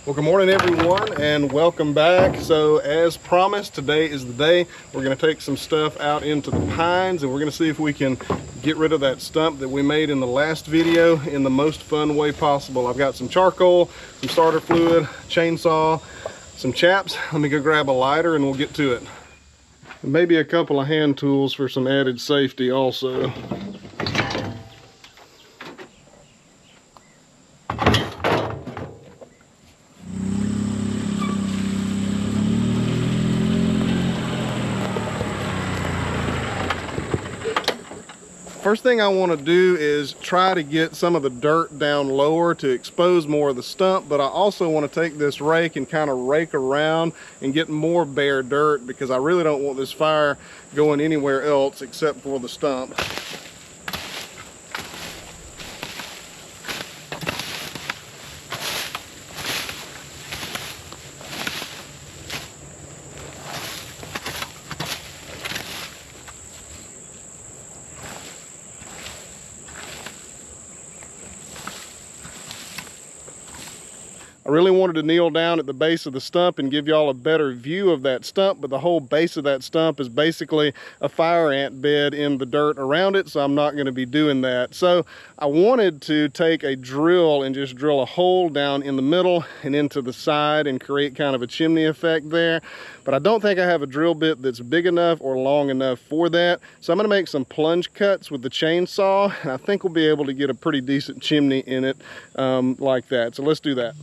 Well, good morning everyone and welcome back. So as promised, today is the day we're going to take some stuff out into the pines and we're going to see if we can get rid of that stump that we made in the last video in the most fun way possible. I've got some charcoal, some starter fluid, chainsaw, some chaps. Let me go grab a lighter and we'll get to it. And maybe a couple of hand tools for some added safety also. First thing I want to do is try to get some of the dirt down lower to expose more of the stump, but I also want to take this rake and kind of rake around and get more bare dirt because I really don't want this fire going anywhere else except for the stump. I really wanted to kneel down at the base of the stump and give y'all a better view of that stump, but the whole base of that stump is basically a fire ant bed in the dirt around it, so I'm not going to be doing that. So I wanted to take a drill and just drill a hole down in the middle and into the side and create kind of a chimney effect there, but I don't think I have a drill bit that's big enough or long enough for that. So I'm going to make some plunge cuts with the chainsaw, and I think we'll be able to get a pretty decent chimney in it like that. So let's do that.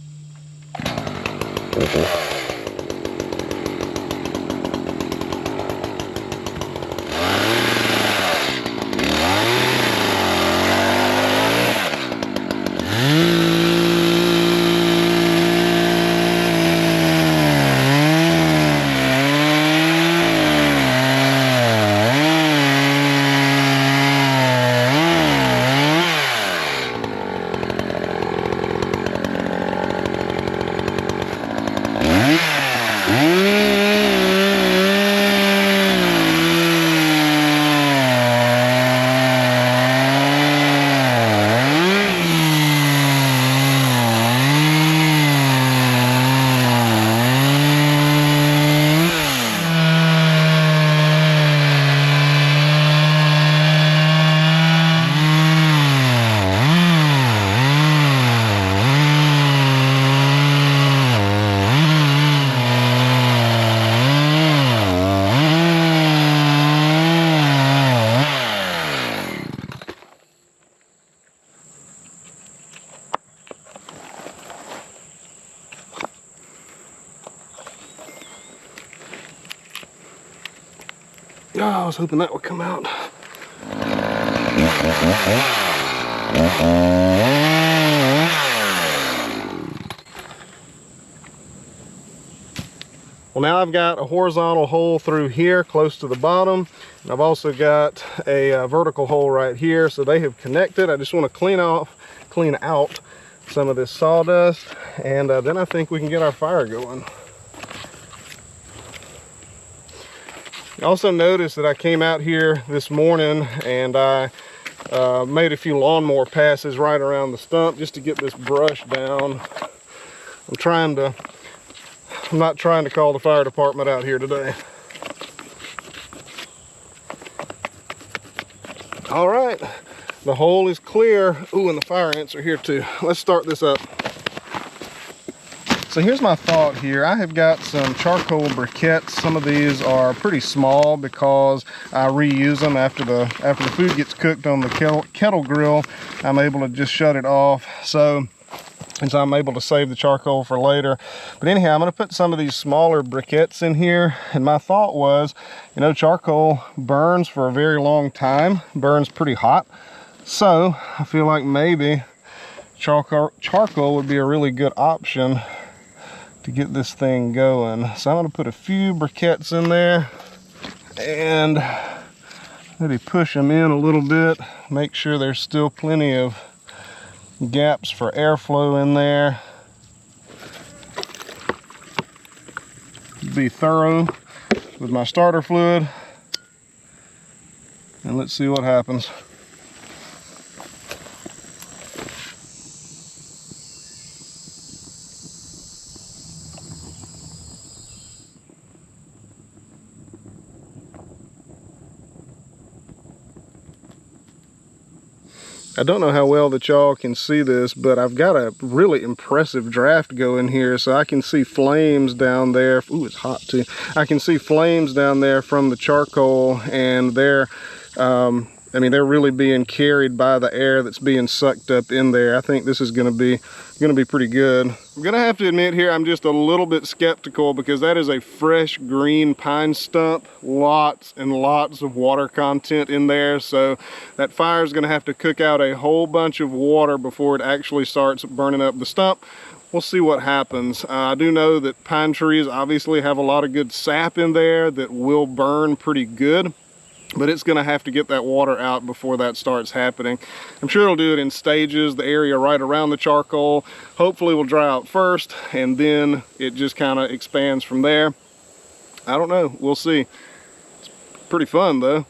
Oh, I was hoping that would come out. Well, now I've got a horizontal hole through here close to the bottom, and I've also got a vertical hole right here, so they have connected. I just want to clean out some of this sawdust, and then I think we can get our fire going. You also noticed that I came out here this morning and I made a few lawnmower passes right around the stump just to get this brush down. I'm not trying to call the fire department out here today. All right, the hole is clear. Ooh, and the fire ants are here too. Let's start this up. So here's my thought here. I have got some charcoal briquettes. Some of these are pretty small because I reuse them after the food gets cooked on the kettle grill. I'm able to just shut it off. So I'm able to save the charcoal for later. But anyhow, I'm going to put some of these smaller briquettes in here. And my thought was, you know, charcoal burns for a very long time, burns pretty hot. So I feel like maybe charcoal would be a really good option to get this thing going. So I'm going to put a few briquettes in there and maybe push them in a little bit, make sure there's still plenty of gaps for airflow in there. Be thorough with my starter fluid, and let's see what happens. I don't know how well that y'all can see this, but I've got a really impressive draft going here, so I can see flames down there. Ooh, it's hot too. I can see flames down there from the charcoal, and they're I mean, they're really being carried by the air that's being sucked up in there. I think this is gonna be pretty good. I'm gonna have to admit here, I'm just a little bit skeptical because that is a fresh green pine stump. Lots and lots of water content in there. So that fire is gonna have to cook out a whole bunch of water before it actually starts burning up the stump. We'll see what happens. I do know that pine trees obviously have a lot of good sap in there that will burn pretty good, but it's gonna have to get that water out before that starts happening. I'm sure it'll do it in stages. The area right around the charcoal hopefully will dry out first, and then it just kind of expands from there. I don't know, we'll see. It's pretty fun though.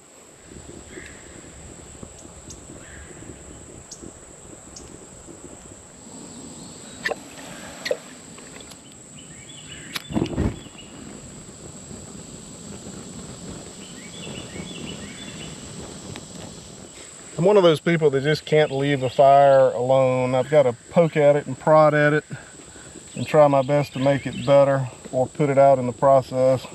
I'm one of those people that just can't leave a fire alone. I've got to poke at it and prod at it and try my best to make it better or put it out in the process.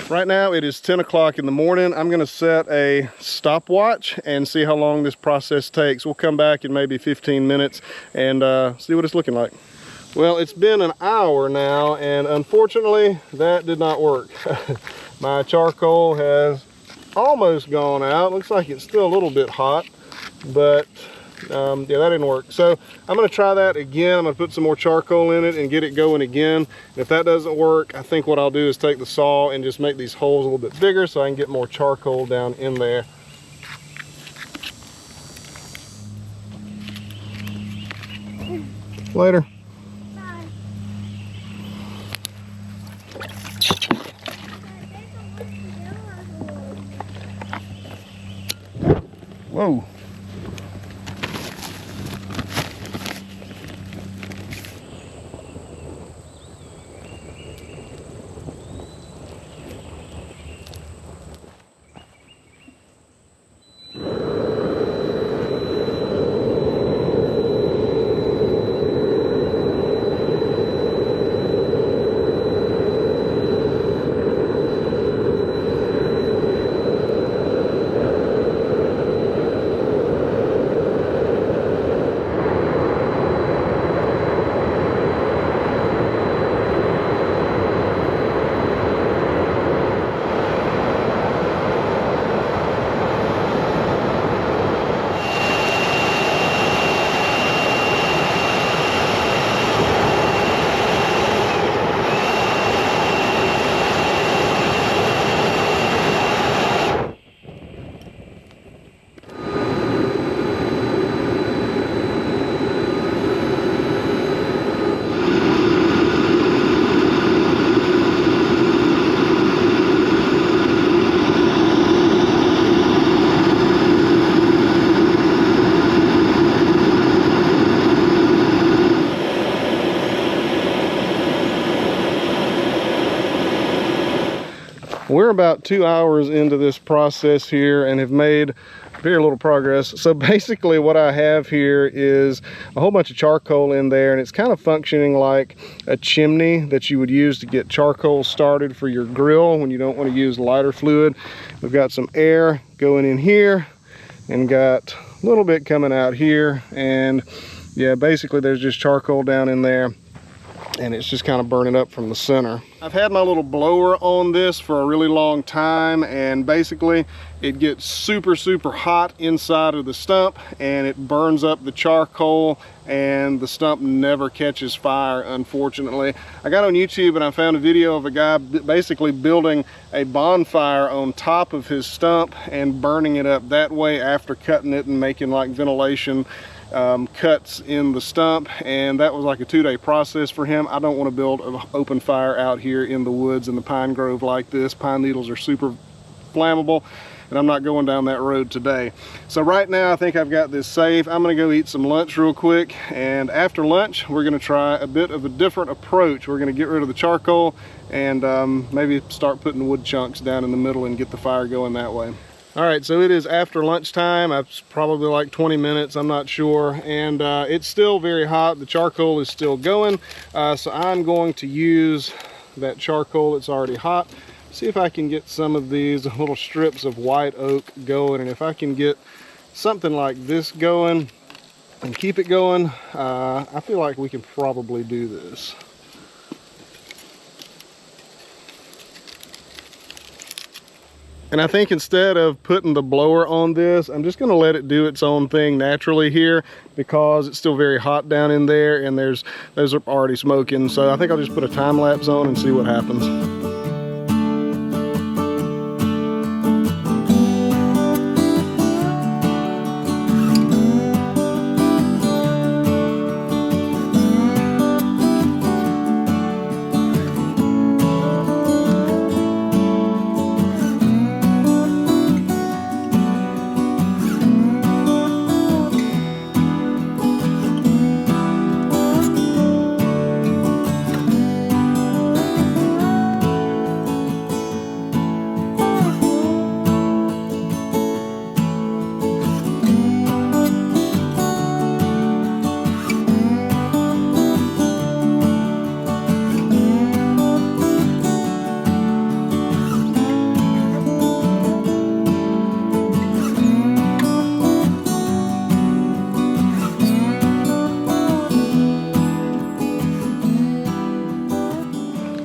Right now it is 10 o'clock in the morning. I'm gonna set a stopwatch and see how long this process takes. We'll come back in maybe 15 minutes and see what it's looking like. Well, it's been an hour now, and unfortunately, that did not work. My charcoal has almost gone out. Looks like it's still a little bit hot, but yeah, that didn't work. So I'm gonna try that again. I'm gonna put some more charcoal in it and get it going again. And if that doesn't work, I think what I'll do is take the saw and just make these holes a little bit bigger so I can get more charcoal down in there. Later. Whoa. We're about 2 hours into this process here and have made very little progress. So basically what I have here is a whole bunch of charcoal in there, and it's kind of functioning like a chimney that you would use to get charcoal started for your grill when you don't want to use lighter fluid. We've got some air going in here and got a little bit coming out here, and yeah, basically there's just charcoal down in there, and it's just kind of burning up from the center. I've had my little blower on this for a really long time, and basically it gets super hot inside of the stump and it burns up the charcoal, and the stump never catches fire, unfortunately. I got on YouTube and I found a video of a guy basically building a bonfire on top of his stump and burning it up that way after cutting it and making like ventilation cuts in the stump, and that was like a 2-day process for him. I don't want to build an open fire out here in the woods in the pine grove like this. Pine needles are super flammable. and I'm not going down that road today. So right now I think I've got this safe. I'm gonna go eat some lunch real quick, and after lunch we're gonna try a bit of a different approach. We're gonna get rid of the charcoal and maybe start putting wood chunks down in the middle and get the fire going that way. All right, so it is after lunchtime. It's probably like 20 minutes, I'm not sure. And it's still very hot. The charcoal is still going. So I'm going to use that charcoal that's already hot. See if I can get some of these little strips of white oak going. And if I can get something like this going and keep it going, I feel like we can probably do this. And I think instead of putting the blower on this, I'm just gonna let it do its own thing naturally here, because it's still very hot down in there and those are already smoking. So I think I'll just put a time lapse on and see what happens.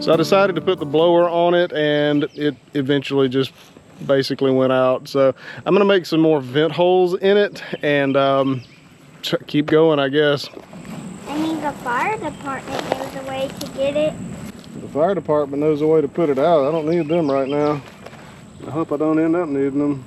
So I decided to put the blower on it, and it eventually just basically went out. So I'm gonna make some more vent holes in it and keep going, I guess. I mean, the fire department knows a way to get it. The fire department knows a way to put it out. I don't need them right now. I hope I don't end up needing them.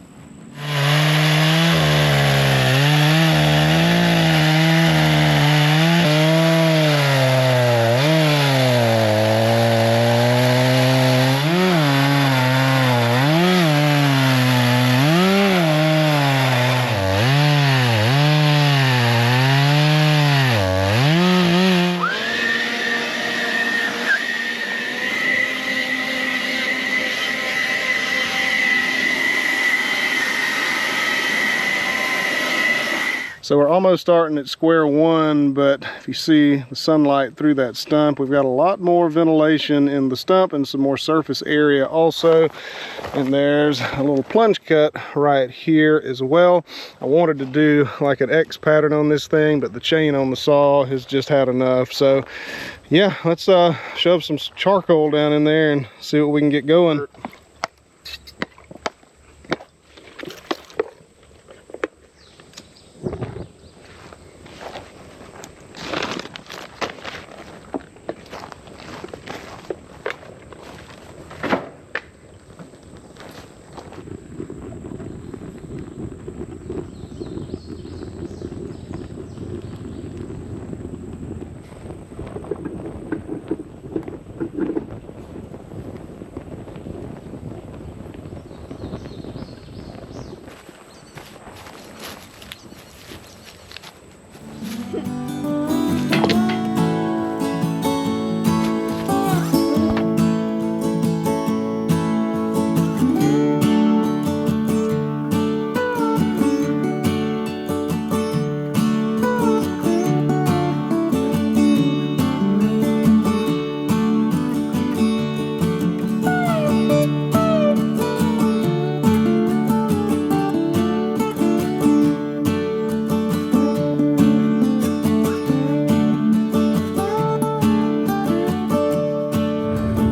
So we're almost starting at square one, but if you see the sunlight through that stump, we've got a lot more ventilation in the stump and some more surface area also. And there's a little plunge cut right here as well. I wanted to do like an X pattern on this thing, but the chain on the saw has just had enough. So yeah, let's shove some charcoal down in there and see what we can get going.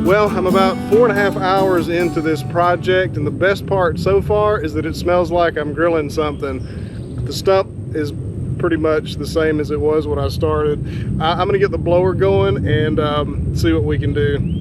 Well, I'm about 4.5 hours into this project, and the best part so far is that it smells like I'm grilling something. The stump is pretty much the same as it was when I started. I'm gonna get the blower going and see what we can do.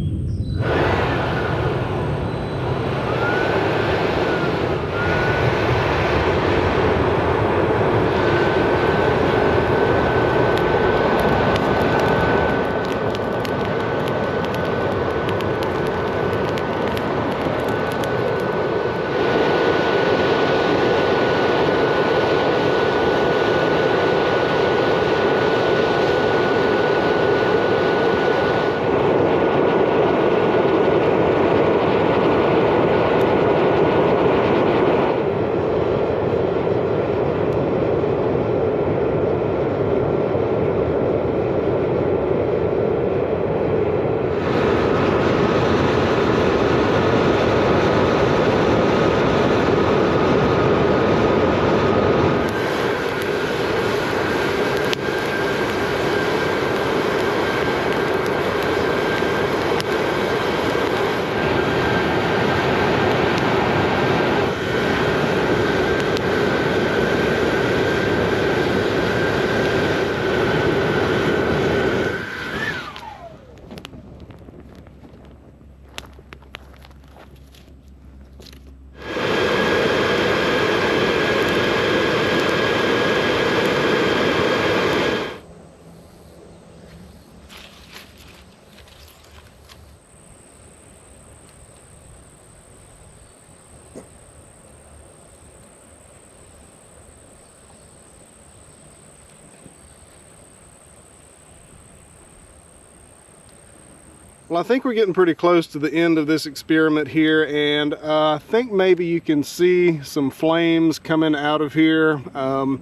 Well, I think we're getting pretty close to the end of this experiment here, and I think maybe you can see some flames coming out of here. The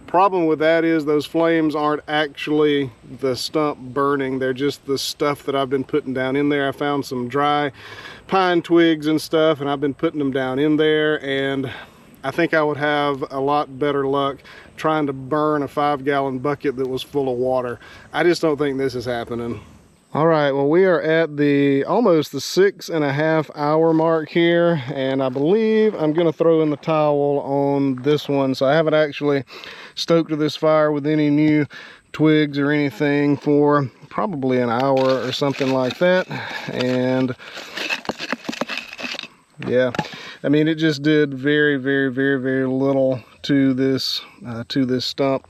problem with that is those flames aren't actually the stump burning, they're just the stuff that I've been putting down in there. I found some dry pine twigs and stuff, and I've been putting them down in there, and I think I would have a lot better luck trying to burn a 5-gallon bucket that was full of water. I just don't think this is happening. All right, well, we are at almost the 6.5 hour mark here, and I believe I'm gonna throw in the towel on this one. So I haven't actually stoked this fire with any new twigs or anything for probably an hour or something like that. And yeah, I mean, it just did very, very, very, very little to this stump.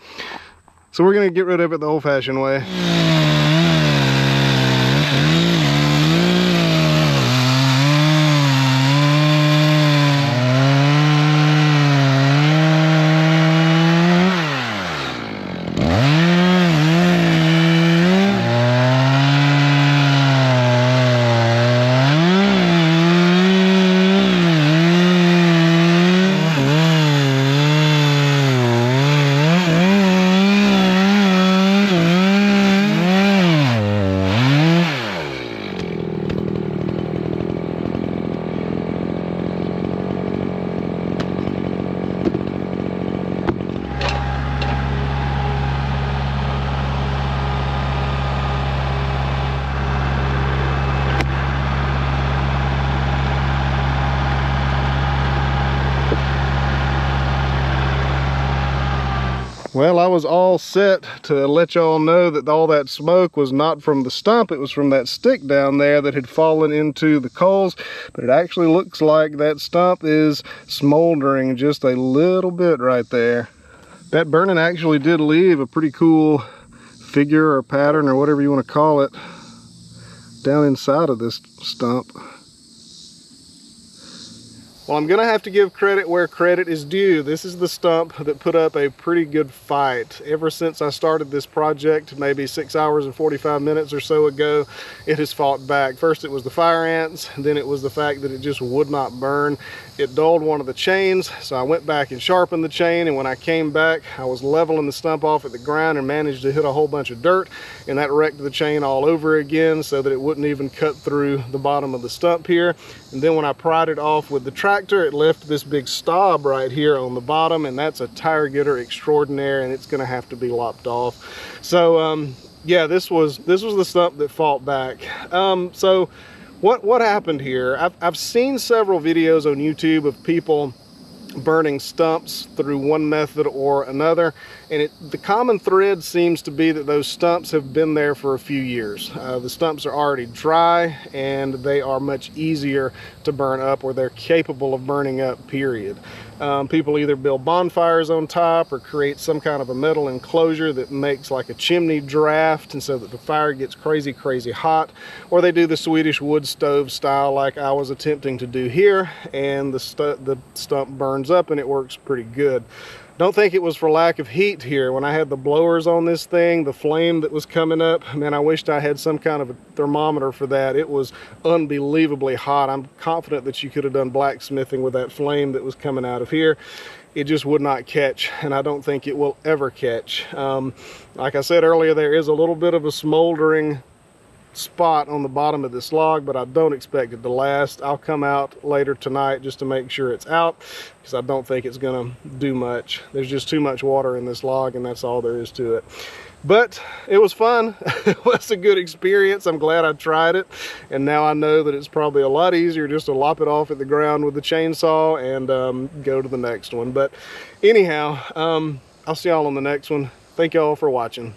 So we're gonna get rid of it the old-fashioned way. Well, I was all set to let y'all know that all that smoke was not from the stump, it was from that stick down there that had fallen into the coals. But it actually looks like that stump is smoldering just a little bit right there. That burning actually did leave a pretty cool figure or pattern or whatever you want to call it down inside of this stump. Well, I'm gonna have to give credit where credit is due. This is the stump that put up a pretty good fight. Ever since I started this project, maybe 6 hours and 45 minutes or so ago, it has fought back. First it was the fire ants, then it was the fact that it just would not burn. It dulled one of the chains, so I went back and sharpened the chain, and when I came back, I was leveling the stump off at the ground and managed to hit a whole bunch of dirt, and that wrecked the chain all over again so that it wouldn't even cut through the bottom of the stump here. And then when I pried it off with the tractor, it left this big stub right here on the bottom, and that's a tire getter extraordinaire, and it's gonna have to be lopped off. So yeah, this was the stump that fought back. So what happened here? I've seen several videos on YouTube of people burning stumps through one method or another, and the common thread seems to be that those stumps have been there for a few years. The stumps are already dry, and they are much easier to burn up, or they're capable of burning up, period. People either build bonfires on top or create some kind of a metal enclosure that makes like a chimney draft, and so that the fire gets crazy hot, or they do the Swedish wood stove style like I was attempting to do here, and the stump burns up and it works pretty good. Don't think it was for lack of heat here. When I had the blowers on this thing, the flame that was coming up, man, I wished I had some kind of a thermometer for that. It was unbelievably hot. I'm confident that you could have done blacksmithing with that flame that was coming out of here. It just would not catch, and I don't think it will ever catch. Like I said earlier, there is a little bit of a smoldering spot on the bottom of this log, but I don't expect it to last. I'll come out later tonight just to make sure it's out, because I don't think it's gonna do much. There's just too much water in this log, and that's all there is to it. But it was fun. It was a good experience. I'm glad I tried it, and now I know that it's probably a lot easier just to lop it off at the ground with the chainsaw and go to the next one. But anyhow, I'll see y'all on the next one. Thank y'all for watching.